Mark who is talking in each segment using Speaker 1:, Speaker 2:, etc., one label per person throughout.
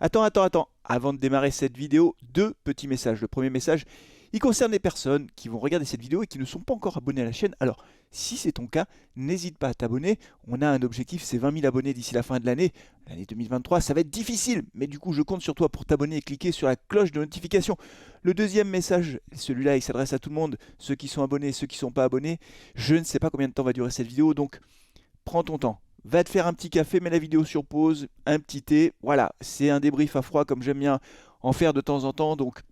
Speaker 1: Attends. Avant de démarrer cette vidéo, deux petits messages. Le premier message, il concerne les personnes qui vont regarder cette vidéo et qui ne sont pas encore abonnées à la chaîne. Alors, si c'est ton cas, n'hésite pas à t'abonner. On a un objectif, c'est 20 000 abonnés d'ici la fin de l'année 2023. Ça va être difficile, mais du coup, je compte sur toi pour t'abonner et cliquer sur la cloche de notification. Le deuxième message, celui-là, il s'adresse à tout le monde, ceux qui sont abonnés, ceux qui ne sont pas abonnés. Je ne sais pas combien de temps va durer cette vidéo, donc prends ton temps. Va te faire un petit café, mets la vidéo sur pause, un petit thé. Voilà, c'est un débrief à froid comme j'aime bien en faire de temps en temps. Donc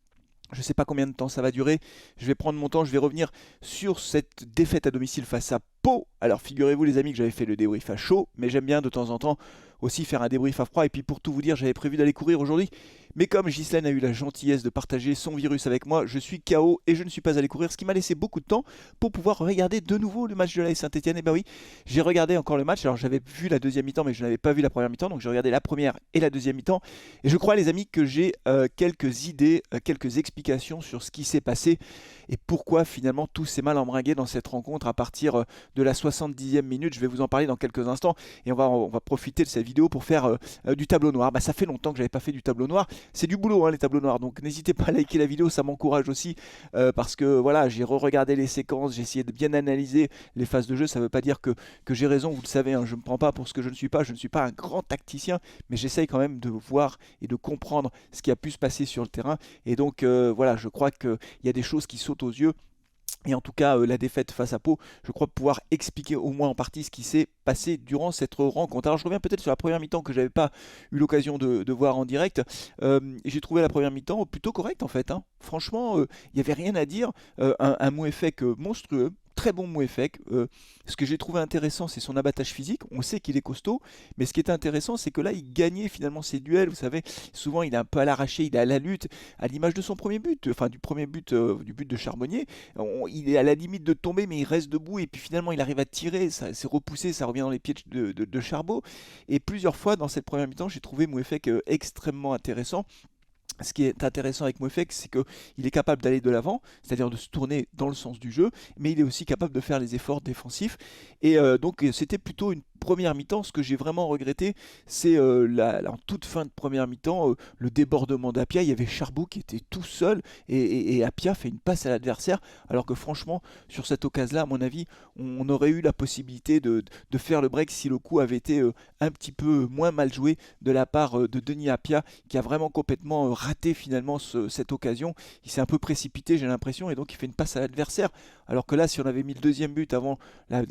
Speaker 1: je ne sais pas combien de temps ça va durer. Je vais prendre mon temps, je vais revenir sur cette défaite à domicile face à Pau. Alors figurez-vous les amis que j'avais fait le débrief à chaud, mais j'aime bien de temps en temps aussi faire un débrief à froid. Et puis pour tout vous dire, j'avais prévu d'aller courir aujourd'hui. Mais comme Ghislaine a eu la gentillesse de partager son virus avec moi, je suis KO et je ne suis pas allé courir, ce qui m'a laissé beaucoup de temps pour pouvoir regarder de nouveau le match de l'AS Saint-Etienne. Et bah oui, j'ai regardé encore le match. Alors j'avais vu la deuxième mi-temps, mais je n'avais pas vu la première mi-temps. Donc j'ai regardé la première et la deuxième mi-temps. Et je crois les amis que j'ai quelques idées, quelques explications sur ce qui s'est passé et pourquoi finalement tout s'est mal embringué dans cette rencontre à partir de la 70e minute. Je vais vous en parler dans quelques instants et on va profiter de cette vidéo pour faire du tableau noir. Bah, ça fait longtemps que j'avais pas fait du tableau noir. C'est du boulot hein, les tableaux noirs, donc n'hésitez pas à liker la vidéo, ça m'encourage aussi parce que voilà, j'ai re-regardé les séquences, j'ai essayé de bien analyser les phases de jeu. Ça veut pas dire que j'ai raison, vous le savez, hein, je ne me prends pas pour ce que je ne suis pas. Je ne suis pas un grand tacticien, mais j'essaye quand même de voir et de comprendre ce qui a pu se passer sur le terrain. Et donc voilà, je crois qu'il y a des choses qui sautent aux yeux. Et en tout cas, la défaite face à Pau, je crois pouvoir expliquer au moins en partie ce qui s'est passé durant cette rencontre. Alors je reviens peut-être sur la première mi-temps que je n'avais pas eu l'occasion de voir en direct. J'ai trouvé la première mi-temps plutôt correcte en fait, hein. Franchement, il n'y avait rien à dire. Un Mouefek monstrueux. Très bon Mouefek. Ce que j'ai trouvé intéressant, c'est son abattage physique. On sait qu'il est costaud, mais ce qui est intéressant, c'est que là, il gagnait finalement ses duels. Vous savez, souvent, il est un peu à l'arraché, il est à la lutte, à l'image de son premier but, enfin du premier but, du but de Charbonnier. Il est à la limite de tomber, mais il reste debout. Et puis finalement, il arrive à tirer. Ça s'est repoussé, ça revient dans les pieds de Charbot. Et plusieurs fois dans cette première mi-temps, j'ai trouvé Mouefek extrêmement intéressant. Ce qui est intéressant avec Mouefek, c'est qu'il est capable d'aller de l'avant, c'est-à-dire de se tourner dans le sens du jeu, mais il est aussi capable de faire les efforts défensifs. Et donc c'était plutôt une première mi-temps. Ce que j'ai vraiment regretté, c'est en toute fin de première mi-temps, le débordement d'Apia. Il y avait Charbot qui était tout seul et Apia fait une passe à l'adversaire, alors que franchement, sur cette occasion-là, à mon avis, on aurait eu la possibilité de faire le break si le coup avait été un petit peu moins mal joué de la part de Denis Apia, qui a vraiment complètement raté finalement cette occasion. Il s'est un peu précipité, j'ai l'impression, et donc il fait une passe à l'adversaire. Alors que là, si on avait mis le deuxième but avant la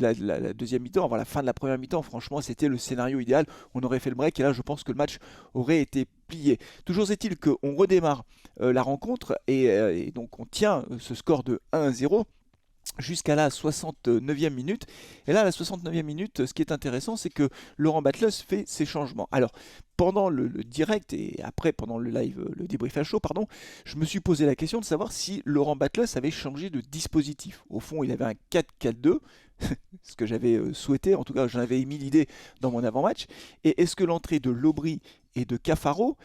Speaker 1: deuxième mi-temps, avant la fin de la première mi-temps, franchement, c'était le scénario idéal. On aurait fait le break, et là, je pense que le match aurait été plié. Toujours est-il qu'on redémarre la rencontre, et donc on tient ce score de 1-0 jusqu'à la 69e minute. Et là, à la 69e minute, ce qui est intéressant, c'est que Laurent Batlos fait ses changements. Alors, pendant le direct et après pendant le live, le débrief à chaud, pardon, je me suis posé la question de savoir si Laurent Batlos avait changé de dispositif. Au fond, il avait un 4-4-2, ce que j'avais souhaité, en tout cas j'en avais émis l'idée dans mon avant-match. Et est-ce que l'entrée de Lobry et de Cafaro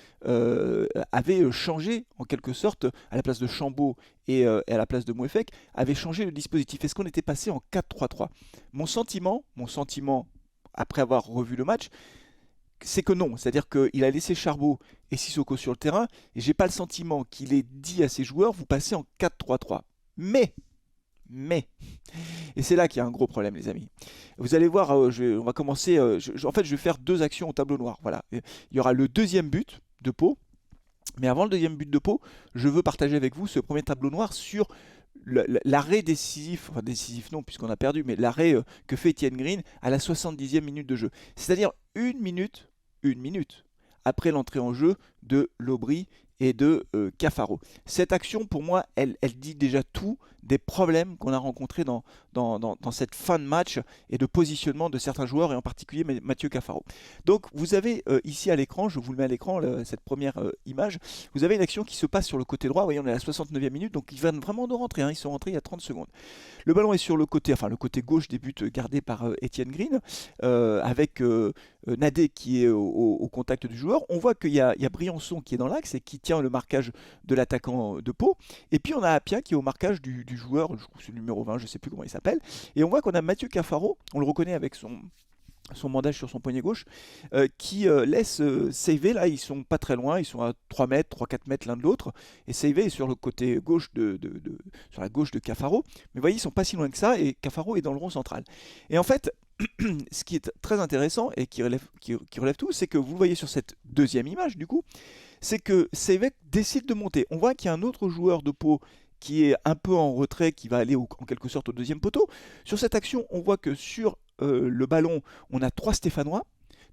Speaker 1: avait changé en quelque sorte, à la place de Chambaud et à la place de Mouefek, avait changé le dispositif? Est-ce qu'on était passé en 4-3-3? Mon sentiment, après avoir revu le match, c'est que non. C'est-à-dire qu'il a laissé Charbot et Sissoko sur le terrain, et j'ai pas le sentiment qu'il ait dit à ses joueurs, vous passez en 4-3-3. Mais, et c'est là qu'il y a un gros problème, les amis. Vous allez voir, on va commencer. En fait, je vais faire deux actions au tableau noir. Voilà. Il y aura le deuxième but de Pau. Mais avant le deuxième but de Pau, je veux partager avec vous ce premier tableau noir sur l'arrêt décisif, enfin décisif non puisqu'on a perdu, mais l'arrêt que fait Etienne Green à la 70e minute de jeu. C'est-à-dire une minute après l'entrée en jeu de Lobry et de Cafaro. Cette action, pour moi, elle dit déjà tout des problèmes qu'on a rencontrés dans cette fin de match et de positionnement de certains joueurs, et en particulier Mathieu Cafaro. Donc, vous avez ici à l'écran, je vous le mets à l'écran, cette première image, vous avez une action qui se passe sur le côté droit. Vous voyez, on est à la 69e minute, donc ils viennent vraiment de rentrer, hein, ils sont rentrés il y a 30 secondes. Le ballon est sur le côté, enfin le côté gauche des buts gardé par Etienne Green, avec Nadé qui est au contact du joueur. On voit qu'il y a Briançon qui est dans l'axe et qui tient le marquage de l'attaquant de Pau. Et puis on a Apia qui est au marquage du joueur, je crois que c'est le numéro 20, je ne sais plus comment il s'appelle. Et on voit qu'on a Mathieu Cafaro, on le reconnaît avec son bandage sur son poignet gauche, qui laisse Seive, là ils sont pas très loin, ils sont à 3 mètres, 3-4 mètres l'un de l'autre, et Seive est sur le côté gauche sur la gauche de Cafaro, mais vous voyez ils sont pas si loin que ça, et Cafaro est dans le rond central. Et en fait, ce qui est très intéressant, et qui relève tout, c'est que vous le voyez sur cette deuxième image du coup, c'est que Seive décide de monter. On voit qu'il y a un autre joueur de Pau qui est un peu en retrait, qui va aller en quelque sorte au deuxième poteau. Sur cette action, on voit que sur le ballon, on a trois Stéphanois.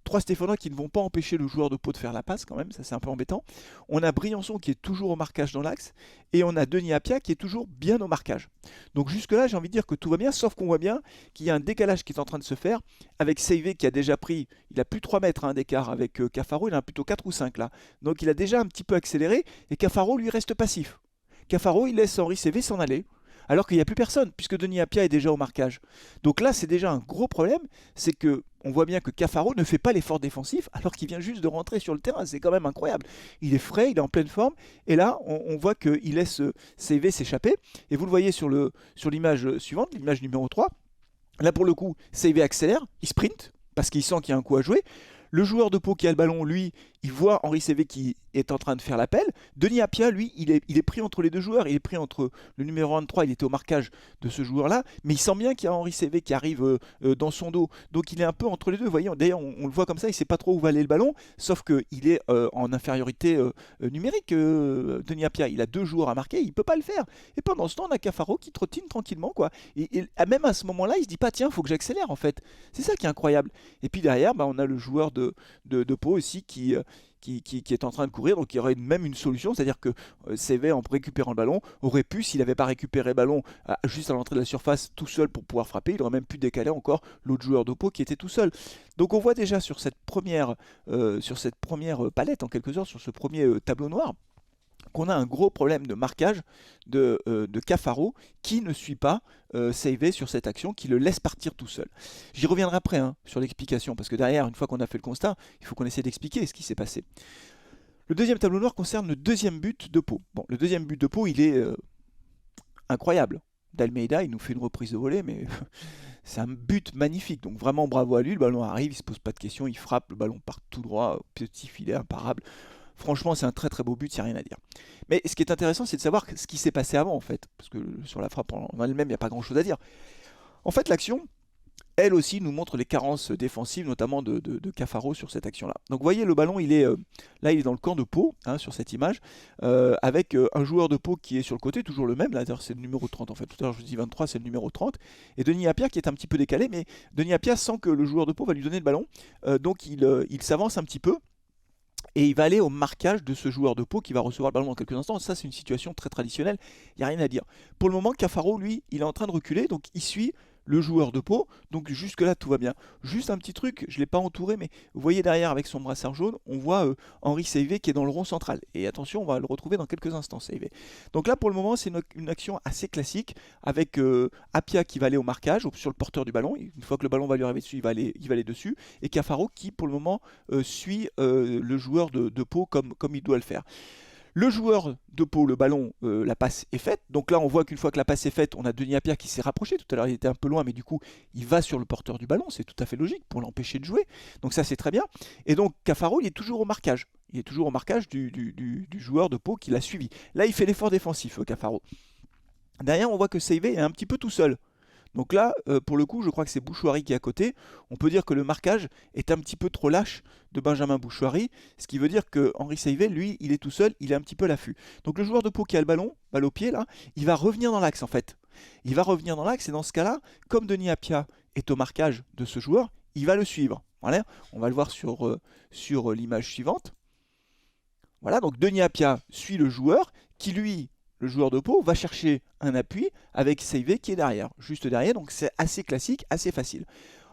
Speaker 1: Trois Stéphanois qui ne vont pas empêcher le joueur de Pau de faire la passe quand même, ça c'est un peu embêtant. On a Briançon qui est toujours au marquage dans l'axe, et on a Denis Appia qui est toujours bien au marquage. Donc jusque là j'ai envie de dire que tout va bien, sauf qu'on voit bien qu'il y a un décalage qui est en train de se faire, avec Seive qui a déjà pris, il a plus 3 mètres d'écart avec Cafaro, il en a plutôt 4 ou 5 là. Donc il a déjà un petit peu accéléré, et Cafaro lui reste passif. Cafaro il laisse Henri Seive s'en aller, alors qu'il n'y a plus personne, puisque Denis Appia est déjà au marquage. Donc là, c'est déjà un gros problème, c'est que on voit bien que Cafaro ne fait pas l'effort défensif, alors qu'il vient juste de rentrer sur le terrain, c'est quand même incroyable. Il est frais, il est en pleine forme, et là, on voit qu'il laisse Seive s'échapper, et vous le voyez sur l'image suivante, l'image numéro 3, là pour le coup, Seive accélère, il sprint, parce qu'il sent qu'il y a un coup à jouer. Le joueur de Pau qui a le ballon, lui, il voit Henri Seive qui est en train de faire l'appel. Denis Appia, lui, il est pris entre les deux joueurs. Il est pris entre le numéro 23, il était au marquage de ce joueur-là. Mais il sent bien qu'il y a Henri Seive qui arrive dans son dos. Donc il est un peu entre les deux. Vous voyez, d'ailleurs, on le voit comme ça, il ne sait pas trop où va aller le ballon. Sauf qu'il est en infériorité numérique, Denis Appia. Il a 2 joueurs à marquer, il ne peut pas le faire. Et pendant ce temps, on a Cafaro qui trottine tranquillement, quoi. Et même à ce moment-là, il se dit pas, tiens, il faut que j'accélère, en fait. C'est ça qui est incroyable. Et puis derrière, on a le joueur de Pau aussi qui est en train de courir, donc il y aurait même une solution, c'est-à-dire que Seive, en récupérant le ballon, aurait pu, s'il n'avait pas récupéré le ballon juste à l'entrée de la surface tout seul pour pouvoir frapper, il aurait même pu décaler encore l'autre joueur de Pau qui était tout seul. Donc on voit déjà sur cette première palette, en quelque sorte, sur ce premier tableau noir, qu'on a un gros problème de marquage de Cafaro qui ne suit pas Seive sur cette action, qui le laisse partir tout seul. J'y reviendrai après sur l'explication, parce que derrière, une fois qu'on a fait le constat, il faut qu'on essaie d'expliquer ce qui s'est passé. Le deuxième tableau noir concerne le deuxième but de Pau. Bon, le deuxième but de Pau, il est incroyable. D'Almeida, il nous fait une reprise de volée, mais c'est un but magnifique. Donc vraiment bravo à lui, le ballon arrive, il se pose pas de questions, il frappe, le ballon part tout droit, petit filet imparable. Franchement, c'est un très très beau but, il n'y a rien à dire. Mais ce qui est intéressant, c'est de savoir ce qui s'est passé avant, en fait. Parce que sur la frappe en elle-même, il n'y a pas grand-chose à dire. En fait, l'action, elle aussi, nous montre les carences défensives, notamment de Cafaro sur cette action-là. Donc, vous voyez, le ballon, il est dans le camp de Pau, sur cette image, avec un joueur de Pau qui est sur le côté, toujours le même. Là, d'ailleurs, c'est le numéro 30, en fait. Tout à l'heure, je vous dis 23, c'est le numéro 30. Et Denis Appia qui est un petit peu décalé, mais Denis Appia sent que le joueur de Pau va lui donner le ballon. Donc, il s'avance un petit peu. Et il va aller au marquage de ce joueur de Pau qui va recevoir le ballon dans quelques instants. Ça, c'est une situation très traditionnelle, il n'y a rien à dire. Pour le moment, Cafaro, lui, il est en train de reculer, donc il suit le joueur de Pau. Donc jusque-là, tout va bien. Juste un petit truc, je ne l'ai pas entouré, mais vous voyez derrière avec son brassard jaune, on voit Henri Seive qui est dans le rond central. Et attention, on va le retrouver dans quelques instants, Seive. Donc là, pour le moment, c'est une action assez classique, avec Appia qui va aller au marquage, sur le porteur du ballon. Une fois que le ballon va lui arriver dessus, il va aller dessus. Et Cafaro qui, pour le moment, suit le joueur de Pau comme il doit le faire. Le joueur de Pau, le ballon, la passe est faite. Donc là, on voit qu'une fois que la passe est faite, on a Denis Appia qui s'est rapproché. Tout à l'heure, il était un peu loin, mais du coup, il va sur le porteur du ballon. C'est tout à fait logique pour l'empêcher de jouer. Donc ça, c'est très bien. Et donc, Cafaro, il est toujours au marquage. Il est toujours au marquage du joueur de Pau qui l'a suivi. Là, il fait l'effort défensif, Cafaro. Derrière, on voit que Seive est un petit peu tout seul. Donc là, pour le coup, je crois que c'est Bouchouari qui est à côté. On peut dire que le marquage est un petit peu trop lâche de Benjamin Bouchouari, ce qui veut dire que Henri Seive, lui, il est tout seul, il est un petit peu à l'affût. Donc le joueur de Pau qui a le ballon, balle au pied là, il va revenir dans l'axe en fait. Il va revenir dans l'axe et dans ce cas-là, comme Denis Appia est au marquage de ce joueur, il va le suivre. Voilà, on va le voir sur l'image suivante. Voilà, donc Denis Appia suit le joueur qui lui, le joueur de Pau, va chercher un appui avec Seive qui est derrière, juste derrière, donc c'est assez classique, assez facile.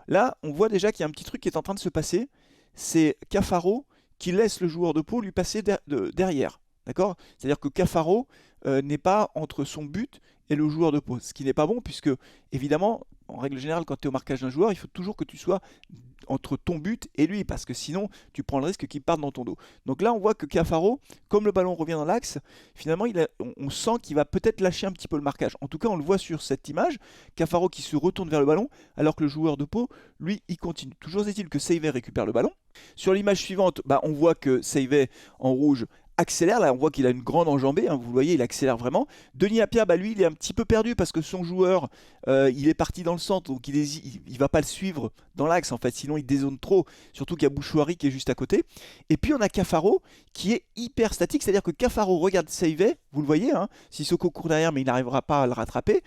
Speaker 1: Là, on voit déjà qu'il y a un petit truc qui est en train de se passer, c'est Cafaro qui laisse le joueur de Pau lui passer derrière, d'accord? C'est-à-dire que Cafaro n'est pas entre son but et le joueur de Pau, ce qui n'est pas bon puisque, évidemment, en règle générale, quand tu es au marquage d'un joueur, il faut toujours que tu sois entre ton but et lui, parce que sinon, tu prends le risque qu'il parte dans ton dos. Donc là, on voit que Cafaro, comme le ballon revient dans l'axe, finalement, on sent qu'il va peut-être lâcher un petit peu le marquage. En tout cas, on le voit sur cette image, Cafaro qui se retourne vers le ballon, alors que le joueur de Pau, lui, il continue. Toujours est-il que Seivet récupère le ballon. Sur l'image suivante, on voit que Seivet, en rouge, accélère, là on voit qu'il a une grande enjambée, hein, vous le voyez, il accélère vraiment. Denis Appia, lui il est un petit peu perdu parce que son joueur, il est parti dans le centre, donc il va pas le suivre dans l'axe en fait, sinon il dézone trop, surtout qu'il y a Bouchouari qui est juste à côté. Et puis on a Cafaro qui est hyper statique, c'est-à-dire que Cafaro regarde Seivet, vous le voyez, hein, Sissoko court derrière mais il n'arrivera pas à le rattraper.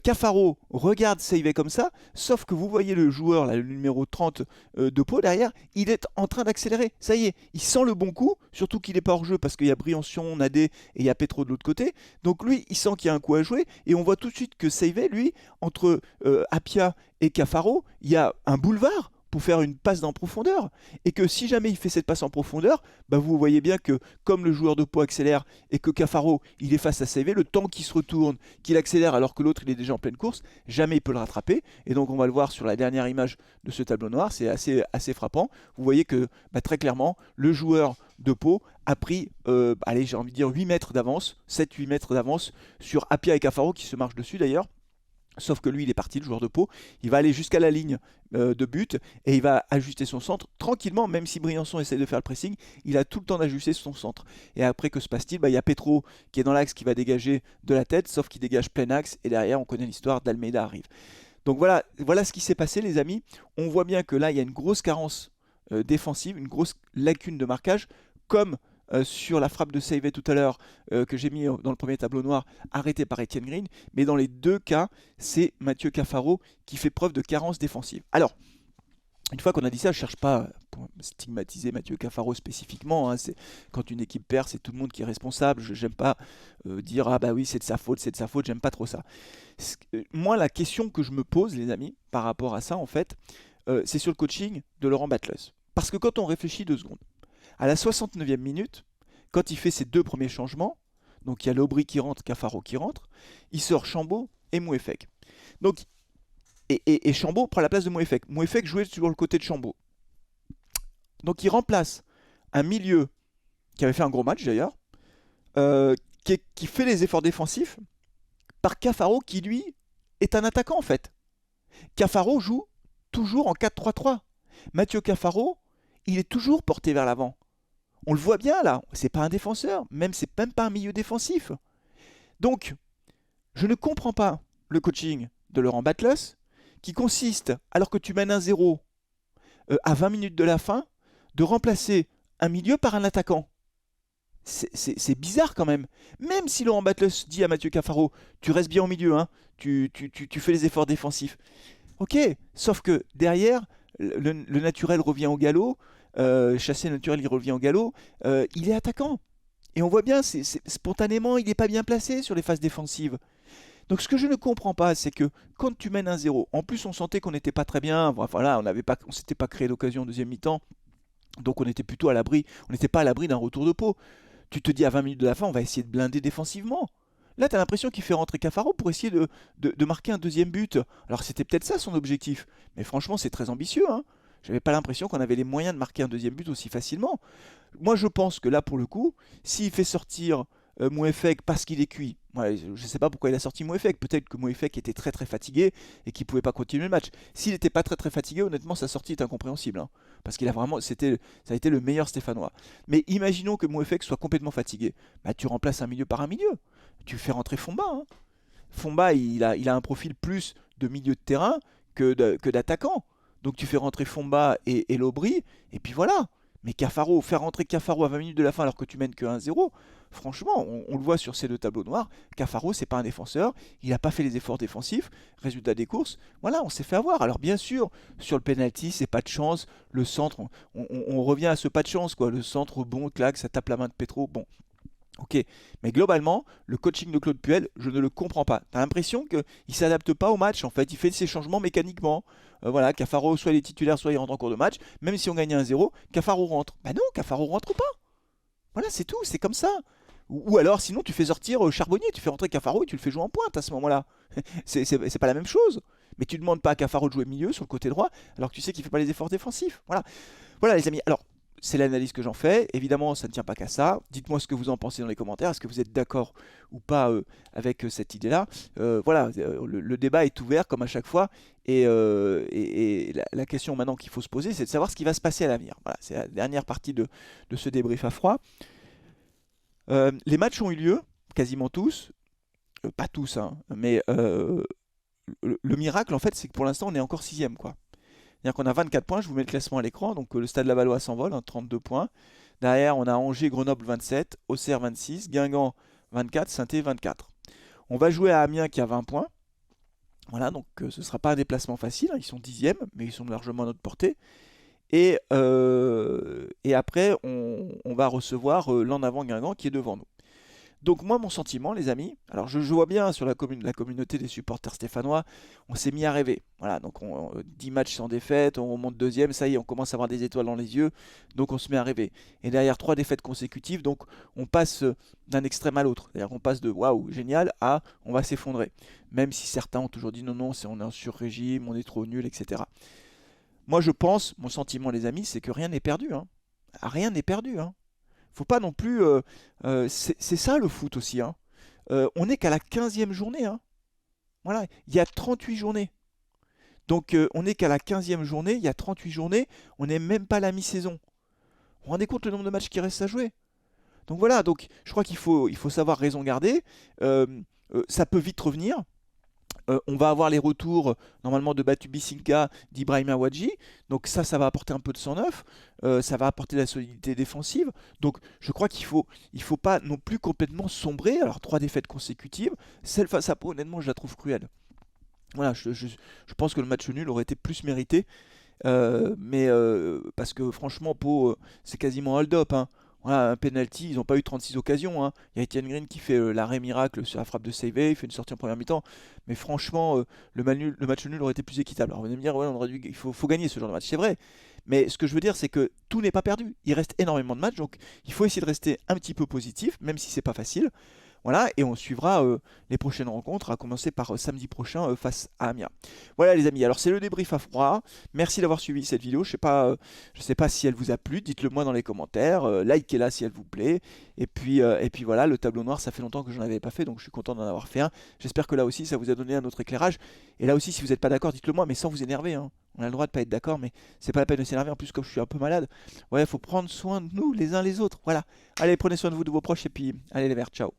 Speaker 1: Cafaro regarde Seivet comme ça, sauf que vous voyez le joueur, là, le numéro 30 de Pau derrière, il est en train d'accélérer, ça y est, il sent le bon coup, surtout qu'il n'est pas hors jeu parce qu'il y a Briançon, Nadé et il y a Petro de l'autre côté. Donc lui, il sent qu'il y a un coup à jouer et on voit tout de suite que Seivet, lui, entre Appia et Cafaro, il y a un boulevard pour faire une passe en profondeur. Et que si jamais il fait cette passe en profondeur, vous voyez bien que comme le joueur de Pau accélère et que Cafaro, il est face à Seivet, le temps qu'il se retourne, qu'il accélère alors que l'autre il est déjà en pleine course, jamais il peut le rattraper. Et donc on va le voir sur la dernière image de ce tableau noir, c'est assez frappant. Vous voyez que très clairement, le joueur de Pau a pris, allez, j'ai envie de dire 8 mètres d'avance, 7-8 mètres d'avance sur Appia et Cafaro qui se marchent dessus d'ailleurs. Sauf que lui, il est parti, le joueur de Pau. Il va aller jusqu'à la ligne de but et il va ajuster son centre tranquillement, même si Briançon essaie de faire le pressing. Il a tout le temps d'ajuster son centre. Et après, que se passe-t-il? Il y a Petro qui est dans l'axe qui va dégager de la tête, sauf qu'il dégage plein axe. Et derrière, on connaît l'histoire d'Almeida arrive. Donc voilà ce qui s'est passé, les amis. On voit bien que là, il y a une grosse carence défensive, une grosse lacune de marquage, comme sur la frappe de Seivet tout à l'heure que j'ai mis dans le premier tableau noir, arrêté par Etienne Green. Mais dans les deux cas, c'est Mathieu Cafaro qui fait preuve de carence défensive. Alors, une fois qu'on a dit ça, je ne cherche pas pour stigmatiser Mathieu Cafaro spécifiquement. Hein, quand une équipe perd, c'est tout le monde qui est responsable. Je n'aime pas dire « Ah bah oui, c'est de sa faute, c'est de sa faute ». J'aime pas trop ça. Moi, la question que je me pose, les amis, par rapport à ça, en fait, c'est sur le coaching de Laurent Batles. Parce que quand on réfléchit 2 secondes, à la 69e minute, quand il fait ses 2 premiers changements, donc il y a Lobry qui rentre, Cafaro qui rentre, il sort Chambaud et Mouefek. Donc, et Chambaud prend la place de Mouefek. Mouefek jouait sur le côté de Chambaud. Donc il remplace un milieu qui avait fait un gros match d'ailleurs, qui fait les efforts défensifs, par Cafaro qui lui est un attaquant en fait. Cafaro joue toujours en 4-3-3. Mathieu Cafaro, il est toujours porté vers l'avant. On le voit bien là, c'est pas un défenseur, c'est même pas un milieu défensif. Donc, je ne comprends pas le coaching de Laurent Batles, qui consiste, alors que tu mènes 1-0 à 20 minutes de la fin, de remplacer un milieu par un attaquant. C'est bizarre quand même. Même si Laurent Batles dit à Mathieu Cafaro, tu restes bien au milieu, hein, tu fais les efforts défensifs. Ok, sauf que derrière, le naturel revient au galop, Chassé naturel il revient au galop, il est attaquant. Et on voit bien, spontanément, il n'est pas bien placé sur les phases défensives. Donc ce que je ne comprends pas, c'est que quand tu mènes 1-0, en plus on sentait qu'on n'était pas très bien, voilà, on s'était pas créé d'occasion en deuxième mi-temps, donc on était plutôt à l'abri, on n'était pas à l'abri d'un retour de Pau. Tu te dis à 20 minutes de la fin, on va essayer de blinder défensivement. Là, tu as l'impression qu'il fait rentrer Cafaro pour essayer de marquer un deuxième but. Alors c'était peut-être ça son objectif, mais franchement c'est très ambitieux, hein. J'avais pas l'impression qu'on avait les moyens de marquer un deuxième but aussi facilement. Moi je pense que là pour le coup, s'il fait sortir Mouefek parce qu'il est cuit, je ne sais pas pourquoi il a sorti Mouefek, peut-être que Mouefek était très très fatigué et qu'il ne pouvait pas continuer le match. S'il n'était pas très très fatigué, honnêtement sa sortie est incompréhensible, hein, parce qu'il a vraiment, ça a été le meilleur Stéphanois. Mais imaginons que Mouefek soit complètement fatigué, tu remplaces un milieu par un milieu, tu fais rentrer Fomba. Hein. Fomba il a un profil plus de milieu de terrain que d'attaquant. Donc tu fais rentrer Fomba et Lobry, et puis voilà. Mais faire rentrer Cafaro à 20 minutes de la fin alors que tu mènes que 1-0, franchement, on le voit sur ces 2 tableaux noirs, Cafaro c'est pas un défenseur, il n'a pas fait les efforts défensifs, résultat des courses, voilà, on s'est fait avoir. Alors bien sûr, sur le penalty, c'est pas de chance, le centre, on revient à ce pas de chance, quoi. Le centre, bon, claque, ça tape la main de Petro, bon. Ok, mais globalement, le coaching de Claude Puel, je ne le comprends pas. T'as l'impression qu'il ne s'adapte pas au match, en fait. Il fait ses changements mécaniquement. Voilà, Cafaro, soit il est titulaire, soit il rentre en cours de match. Même si on gagne 1-0, Cafaro rentre. Bah non, Cafaro rentre pas. Voilà, c'est tout, c'est comme ça. Ou alors, sinon, tu fais sortir Charbonnier, tu fais rentrer Cafaro et tu le fais jouer en pointe à ce moment-là. C'est pas la même chose. Mais tu ne demandes pas à Cafaro de jouer milieu sur le côté droit, alors que tu sais qu'il ne fait pas les efforts défensifs. Voilà, voilà les amis. Alors, c'est l'analyse que j'en fais. Évidemment, ça ne tient pas qu'à ça. Dites-moi ce que vous en pensez dans les commentaires. Est-ce que vous êtes d'accord ou pas avec cette idée-là? Voilà, le débat est ouvert comme à chaque fois. Et la question maintenant qu'il faut se poser, c'est de savoir ce qui va se passer à l'avenir. Voilà, c'est la dernière partie de ce débrief à froid. Les matchs ont eu lieu, quasiment tous. Pas tous, hein, mais le miracle, en fait, c'est que pour l'instant, on est encore sixième, quoi. C'est-à-dire qu'on a 24 points, je vous mets le classement à l'écran, donc le Stade Lavallois s'envole, hein, 32 points. Derrière, on a Angers, Grenoble 27, Auxerre 26, Guingamp 24, Saint-Étienne 24. On va jouer à Amiens qui a 20 points. Voilà, donc ce ne sera pas un déplacement facile, hein, ils sont 10e, mais ils sont largement à notre portée. Et après, on va recevoir l'en avant Guingamp qui est devant nous. Donc moi, mon sentiment, les amis, alors je vois bien sur la communauté des supporters stéphanois, on s'est mis à rêver. Voilà, donc 10 matchs sans défaite, on monte deuxième, ça y est, on commence à avoir des étoiles dans les yeux, donc on se met à rêver. Et derrière 3 défaites consécutives, donc on passe d'un extrême à l'autre. C'est-à-dire qu'on passe de waouh, génial, à on va s'effondrer. Même si certains ont toujours dit non, non, on est en sur-régime, on est trop nul, etc. Moi je pense, mon sentiment les amis, c'est que rien n'est perdu. Hein. Rien n'est perdu. Hein. Faut pas non plus. C'est ça le foot aussi. Hein. On n'est qu'à la 15e journée. Hein. Voilà, il y a 38 journées. Donc on n'est qu'à la 15e journée, il y a 38 journées, on n'est même pas à la mi-saison. Vous vous rendez compte le nombre de matchs qui restent à jouer? Donc voilà, donc je crois qu'il faut savoir raison garder. Ça peut vite revenir. On va avoir les retours normalement de Batu Bisinka, d'Ibrahima Wadji. Donc ça va apporter un peu de sang neuf. Ça va apporter de la solidité défensive. Donc je crois qu'il faut pas non plus complètement sombrer. Alors 3 défaites consécutives. Celle face à Pau, honnêtement, je la trouve cruelle. Voilà, je pense que le match nul aurait été plus mérité. Mais parce que franchement, Pau, c'est quasiment hold-up. Hein. Voilà, un penalty, ils n'ont pas eu 36 occasions. Hein. Il y a Etienne Green qui fait l'arrêt miracle sur la frappe de Saivet, il fait une sortie en première mi-temps. Mais franchement, le match nul aurait été plus équitable. Alors vous allez me dire, ouais, il faut gagner ce genre de match, c'est vrai. Mais ce que je veux dire, c'est que tout n'est pas perdu. Il reste énormément de matchs, donc il faut essayer de rester un petit peu positif, même si c'est pas facile. Voilà, et on suivra les prochaines rencontres, à commencer par samedi prochain face à Amiens. Voilà les amis, alors c'est le débrief à froid. Merci d'avoir suivi cette vidéo. Je sais pas si elle vous a plu, dites-le moi dans les commentaires. Likez-la si elle vous plaît. Et puis voilà, le tableau noir, ça fait longtemps que je n'en avais pas fait, donc je suis content d'en avoir fait un. J'espère que là aussi, ça vous a donné un autre éclairage. Et là aussi, si vous n'êtes pas d'accord, dites-le moi, mais sans vous énerver. Hein. On a le droit de pas être d'accord, mais c'est pas la peine de s'énerver. En plus, comme je suis un peu malade, ouais, faut prendre soin de nous les uns les autres. Voilà. Allez, prenez soin de vous, de vos proches, et puis allez les verts, ciao.